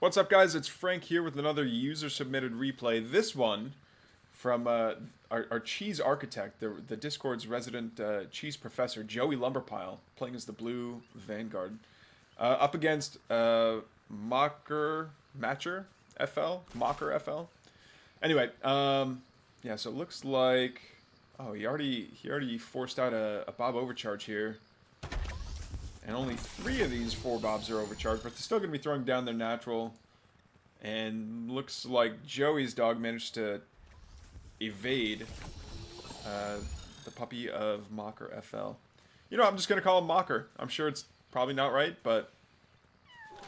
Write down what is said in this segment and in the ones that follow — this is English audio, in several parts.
What's up, guys? It's Frank here with another user-submitted replay. This one from our cheese architect, the Discord's resident cheese professor, JoeyLumberpile, playing as the blue Vanguard, up against Mocker FL. Anyway, yeah. So it looks like he already forced out a Bob overcharge here. And only 3 of these 4 Bobs are overcharged, but they're still going to be throwing down their natural. And looks like Joey's dog managed to evade the puppy of Mocker FL. You know, I'm just going to call him Mocker. I'm sure it's probably not right, but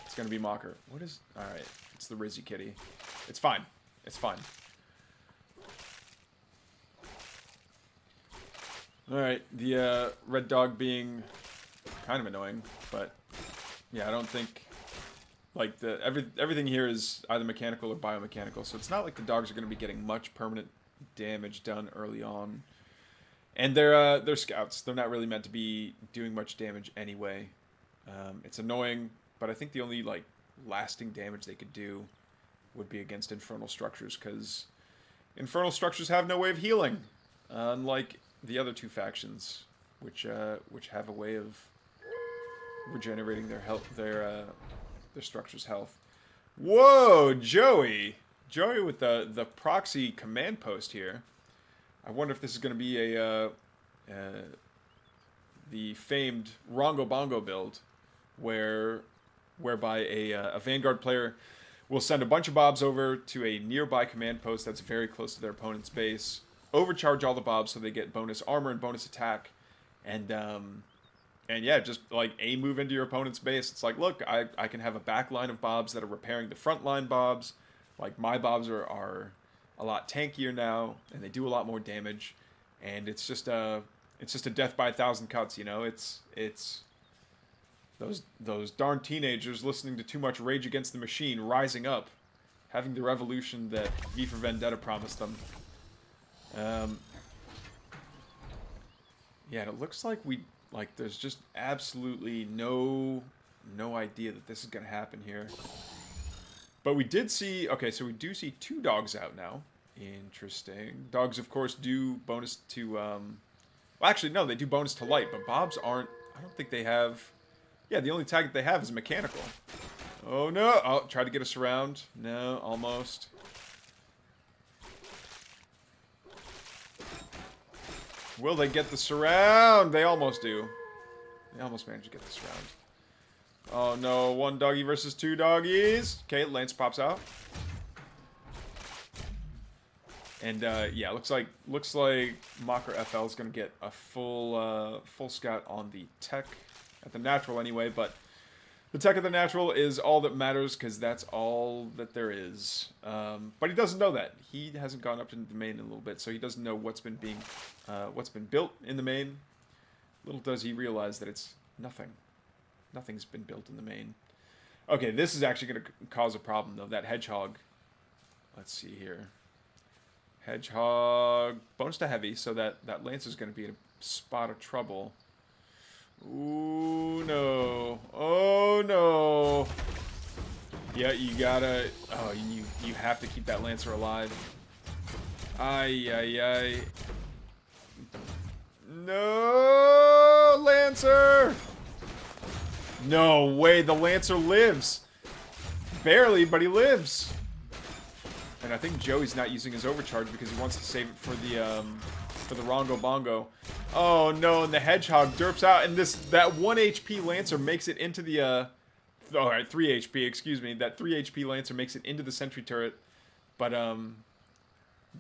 it's going to be Mocker. What is... Alright, it's the Rizzy kitty. It's fine. It's fine. Alright, the red dog being... kind of annoying, but yeah, I don't think like everything here is either mechanical or biomechanical, so it's not like the dogs are going to be getting much permanent damage done early on. And they're scouts. They're not really meant to be doing much damage anyway. It's annoying, but I think the only like lasting damage they could do would be against infernal structures, because infernal structures have no way of healing, unlike the other 2 factions, which have a way of regenerating their health, their structure's health. Whoa, Joey with the proxy command post here. I wonder if this is going to be the famed Rongo Bongo build, whereby a Vanguard player will send a bunch of Bobs over to a nearby command post that's very close to their opponent's base, overcharge all the Bobs so they get bonus armor and bonus attack, and yeah, just like a move into your opponent's base. It's like, look, I can have a back line of Bobs that are repairing the front line Bobs. Like, my Bobs are a lot tankier now, and they do a lot more damage. And it's just a death by 1,000 cuts, you know? It's those darn teenagers listening to too much Rage Against the Machine rising up, having the revolution that V for Vendetta promised them. Yeah, and it looks like there's just absolutely no idea that this is going to happen here. But we did see... Okay, so we do see 2 dogs out now. Interesting. Dogs, of course, do bonus to... Well, actually, no, they do bonus to light, but Bobs aren't... I don't think they have... Yeah, the only tag that they have is mechanical. Oh, no! Oh, try to get us around. No, almost. Will they get the surround? They almost do. They almost managed to get the surround. Oh no, 1 doggy versus 2 doggies. Okay, Lance pops out. And yeah, looks like Mocker FL is gonna get a full scout on the tech at the natural anyway, but the tech of the natural is all that matters, because that's all that there is. But he doesn't know that. He hasn't gone up into the main in a little bit, so he doesn't know what's been built in the main. Little does he realize that it's nothing. Nothing's been built in the main. Okay, this is actually going to cause a problem, though. That hedgehog. Let's see here. Hedgehog bonus to heavy, so that Lance is going to be in a spot of trouble. Ooh, no. Oh, no. Yeah, you gotta... Oh, you have to keep that Lancer alive. Ay, ay, ay. No, Lancer! No way, the Lancer lives. Barely, but he lives. And I think Joey's not using his overcharge because he wants to save it for the Rongo Bongo. Oh no, and the Hedgehog derps out, and that 1 HP Lancer makes it into the alright, 3 HP, excuse me. That 3 HP Lancer makes it into the sentry turret. But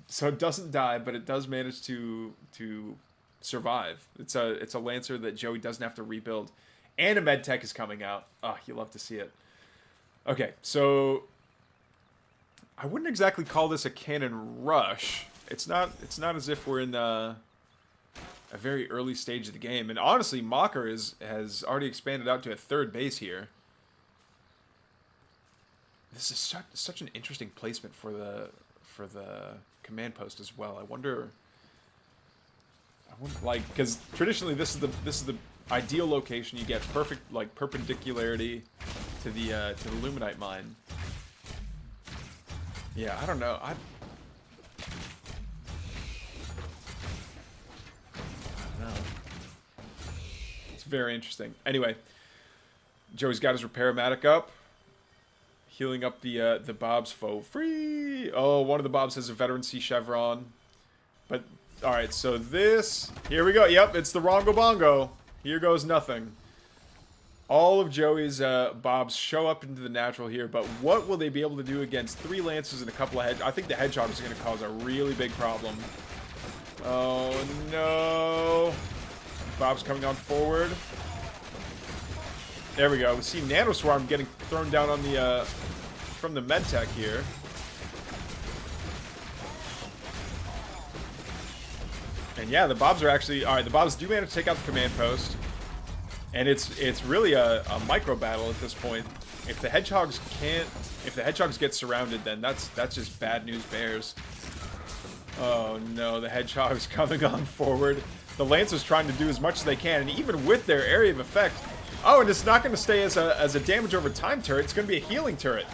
so it doesn't die, but it does manage to survive. It's a Lancer that Joey doesn't have to rebuild. And a med tech is coming out. Oh, you love to see it. Okay, so I wouldn't exactly call this a cannon rush. It's not as if we're in a very early stage of the game. And honestly, Mocker has already expanded out to a 3rd base here. This is such an interesting placement for the command post as well. I wonder like, because traditionally this is the ideal location. You get perfect like perpendicularity to the Luminite mine. Yeah, I don't know. I don't know. It's very interesting. Anyway, Joey's got his repair-matic up. Healing up the Bob's for free. Oh, one of the Bobs has a veteran C chevron. But, alright, so this... Here we go. Yep, it's the Rongo Bongo. Here goes nothing. All of Joey's Bobs show up into the natural here, but what will they be able to do against 3 Lancers and a couple of Hedgehogs? I think the Hedgehogs are going to cause a really big problem. Oh, no. Bob's coming on forward. There we go. We see Nano Swarm getting thrown down on the from the medtech here. And yeah, the Bobs are actually alright. The Bobs do manage to take out the command post, and it's really a micro battle at this point. If the Hedgehogs get surrounded, then that's just bad news bears. Oh no, the Hedgehog's coming on forward. The Lancers trying to do as much as they can, and even with their area of effect. Oh, and it's not going to stay as a damage over time turret. It's going to be a healing turret.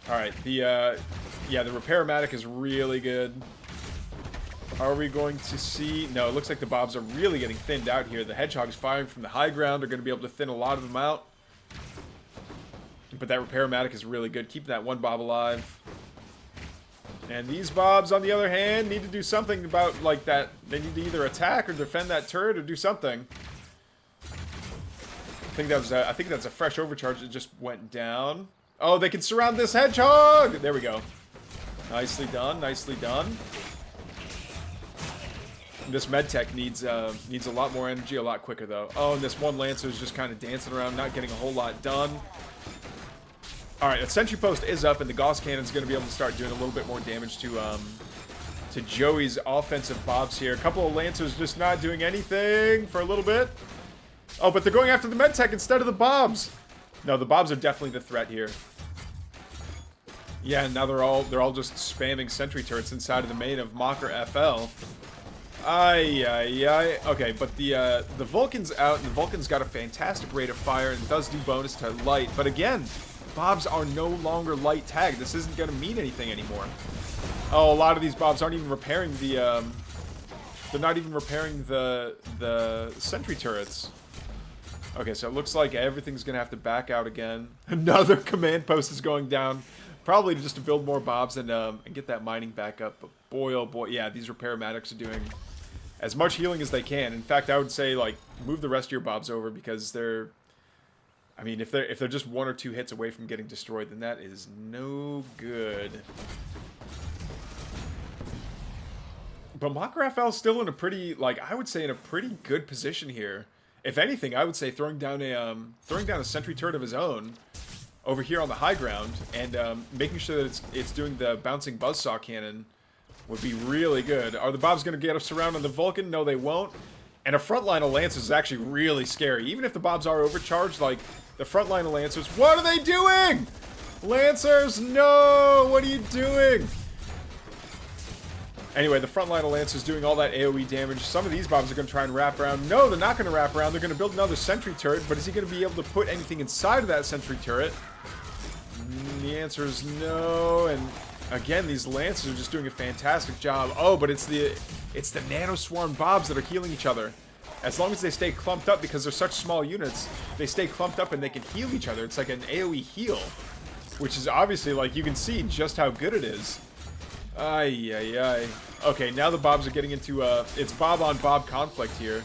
All right, the repair-matic is really good. Are we going to see? No, it looks like the Bobs are really getting thinned out here. The Hedgehogs firing from the high ground are going to be able to thin a lot of them out. But that repair-matic is really good, keeping that one Bob alive. And these Bobs, on the other hand, need to do something about like that. They need to either attack or defend that turret or do something. I think that's a fresh overcharge that just went down. Oh, they can surround this Hedgehog! There we go. Nicely done, nicely done. This medtech needs a lot more energy, a lot quicker though. Oh, and this one Lancer is just kind of dancing around, not getting a whole lot done. Alright, a sentry post is up, and the Gauss Cannon's going to be able to start doing a little bit more damage to Joey's offensive Bobs here. A couple of Lancers just not doing anything for a little bit. Oh, but they're going after the medtech instead of the Bobs. No, the Bobs are definitely the threat here. Yeah, and now they're all just spamming sentry turrets inside of the main of Mocker FL. Ay. Okay, but the Vulcan's out, and the Vulcan's got a fantastic rate of fire and does do bonus to light. But again, Bobs are no longer light tagged. This isn't going to mean anything anymore. Oh, a lot of these Bobs aren't even repairing the they're not even repairing the sentry turrets. Okay, so it looks like everything's going to have to back out again. Another command post is going down. Probably just to build more Bobs and get that mining back up. But boy, oh boy, yeah, these repair-matics are doing as much healing as they can. In fact, I would say, like, move the rest of your Bobs over because they're... I mean, if they're just 1 or 2 hits away from getting destroyed, then that is no good. But Mocker FL is still in a pretty, like, I would say in a pretty good position here. If anything, I would say throwing down a sentry turret of his own over here on the high ground and making sure that it's doing the bouncing buzzsaw cannon would be really good. Are the Bobs going to get us surrounded on the Vulcan? No, they won't. And a front line of Lancers is actually really scary. Even if the Bobs are overcharged, like, the front line of Lancers... What are they doing? Lancers, no! What are you doing? Anyway, the front line of Lancers doing all that AoE damage. Some of these Bobs are going to try and wrap around. No, they're not going to wrap around. They're going to build another sentry turret, but is he going to be able to put anything inside of that sentry turret? The answer is no, and again, these Lancers are just doing a fantastic job. Oh, but it's the Nano Swarm Bobs that are healing each other. As long as they stay clumped up, because they're such small units, they stay clumped up and they can heal each other. It's like an AoE heal, which is obviously, like, you can see just how good it is. Ay. Okay, now the Bobs are getting into, it's Bob-on-Bob conflict here.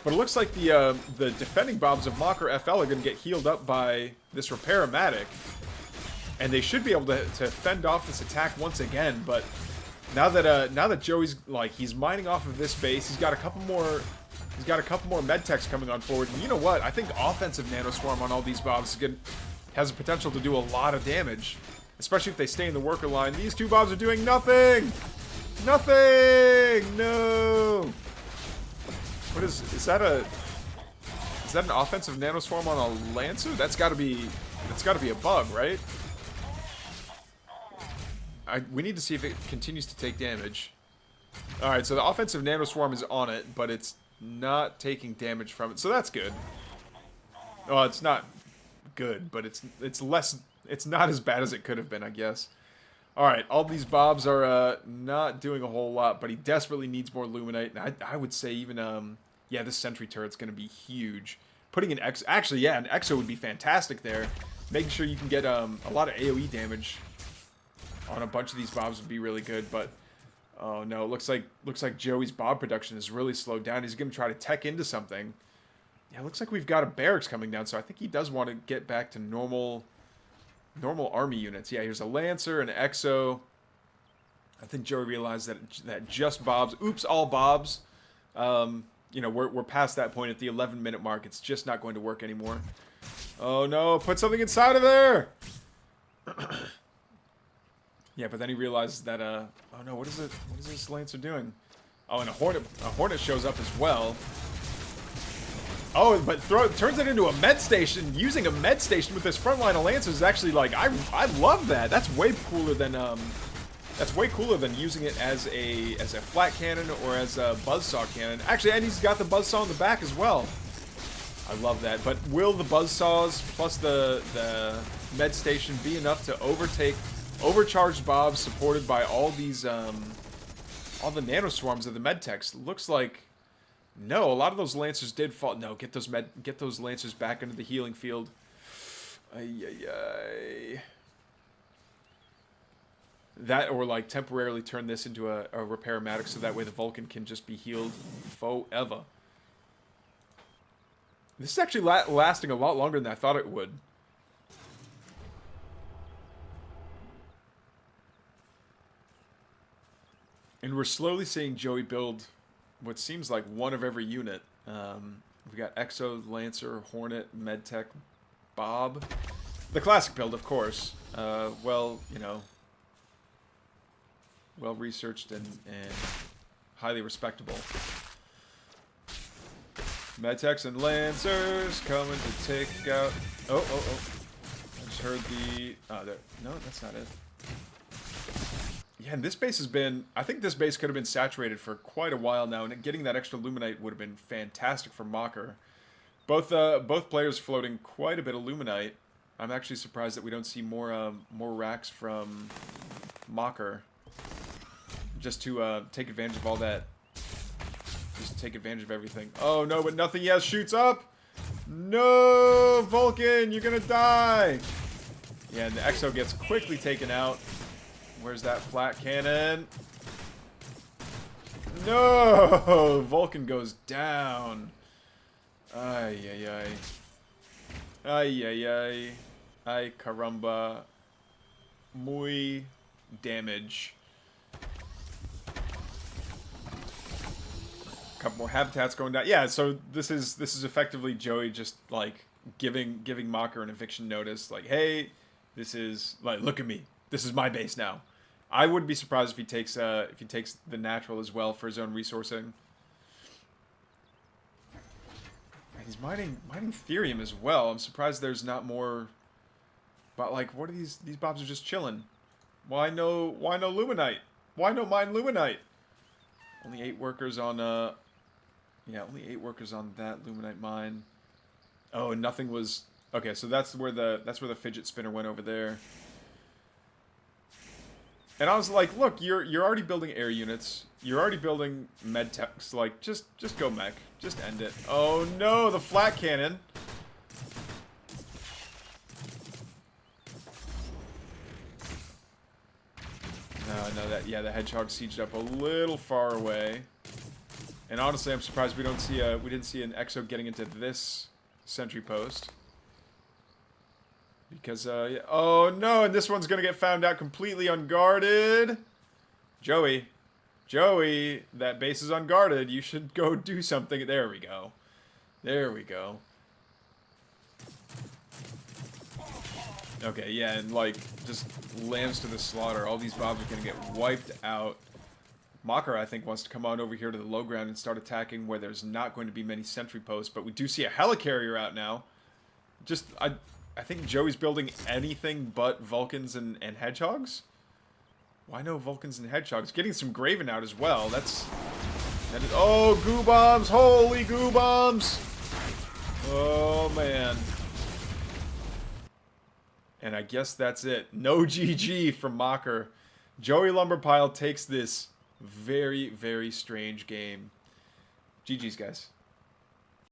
But it looks like the defending Bobs of Mocker FL are going to get healed up by this repair-matic. And they should be able to fend off this attack once again, but now that Joey's, like, he's mining off of this base, he's got a couple more medtechs coming on forward. And you know what? I think offensive Nano Swarm on all these Bobs has the potential to do a lot of damage. Especially if they stay in the worker line. These 2 Bobs are doing nothing! Nothing! No! What is that an offensive Nano Swarm on a Lancer? That's gotta be a bug, right? We need to see if it continues to take damage. Alright, so the offensive Nano Swarm is on it, but it's not taking damage from it, so that's good. Well, it's not good, but it's less... It's not as bad as it could have been, I guess. Alright, all these bobs are not doing a whole lot, but he desperately needs more Luminite. And I would say even, yeah, this sentry turret's going to be huge. Putting an X... Actually, yeah, an Exo would be fantastic there. Making sure you can get a lot of AoE damage on a bunch of these bobs would be really good, but... Oh, no, it looks like Joey's bob production is really slowed down. He's going to try to tech into something. Yeah, it looks like we've got a barracks coming down, so I think he does want to get back to normal army units. Yeah, here's a Lancer, an Exo. I think Joey realized that just bobs, oops, all bobs. You know, we're past that point at the 11-minute mark. It's just not going to work anymore. Oh no, put something inside of there. Yeah, but then he realizes that oh no, what is this Lancer doing? Oh, and a Hornet shows up as well. Oh, but turns it into a med station. Using a med station with this front line of Lancers is actually, like, I love that. That's way cooler than using it as a flat cannon or as a buzzsaw cannon. Actually, and he's got the buzzsaw in the back as well. I love that. But will the buzzsaws plus the med station be enough to overtake overcharged bobs supported by all these all the nano swarms of the med techs? Looks like no, a lot of those Lancers did fall. No, get those Lancers back into the healing field. Ay, ay, ay. That, or like temporarily turn this into a repair-matic so that way the Vulcan can just be healed forever. This is actually lasting a lot longer than I thought it would. And we're slowly seeing Joey build what seems like one of every unit. We've got Exo, Lancer, Hornet, Medtech, Bob. The classic build, of course. Well, you know, well researched and highly respectable. Medtechs and Lancers coming to take out. Oh. I just heard the. Oh, there. No, that's not it. Yeah, and this base has been... I think this base could have been saturated for quite a while now, and getting that extra Luminite would have been fantastic for Mocker. Both players floating quite a bit of Luminite. I'm actually surprised that we don't see more racks from Mocker. Just to take advantage of all that. Just take advantage of everything. Oh, no, but nothing yet shoots up! No! Vulcan, you're gonna die! Yeah, and the Exo gets quickly taken out. Where's that flat cannon? No! Vulcan goes down. Ay, ay, ay. Ay, ay, ay. Ay, caramba. Muy damage. Couple more habitats going down. Yeah, so this is effectively Joey just like giving Mocker an eviction notice. Like, hey, this is like, look at me. This is my base now. I wouldn't be surprised if he takes the natural as well for his own resourcing. He's mining Therium as well. I'm surprised there's not more. But like, what are these bobs are just chilling? Why no Luminite? Why no mine Luminite? Only 8 workers on yeah, only 8 workers on that Luminite mine. Oh, and nothing was okay. So that's where the fidget spinner went over there. And I was like, look, you're already building air units. You're already building med techs. Like, just go mech. Just end it. Oh no, the flat cannon. No, the hedgehog sieged up a little far away. And honestly, I'm surprised we didn't see an Exo getting into this sentry post. Because, yeah. Oh no, and this one's gonna get found out completely unguarded. Joey, that base is unguarded. You should go do something. There we go. There we go. Okay, yeah, and like, just lambs to the slaughter. All these bobs are gonna get wiped out. Mocker, I think, wants to come on over here to the low ground and start attacking where there's not going to be many sentry posts, but we do see a helicarrier out now. Just, I think Joey's building anything but Vulcans and Hedgehogs. Why no Vulcans and Hedgehogs? Getting some Graven out as well. That is, oh, goo bombs! Holy goo bombs! Oh man. And I guess that's it. No GG from Mocker. Joey Lumberpile takes this very, very strange game. GG's, guys.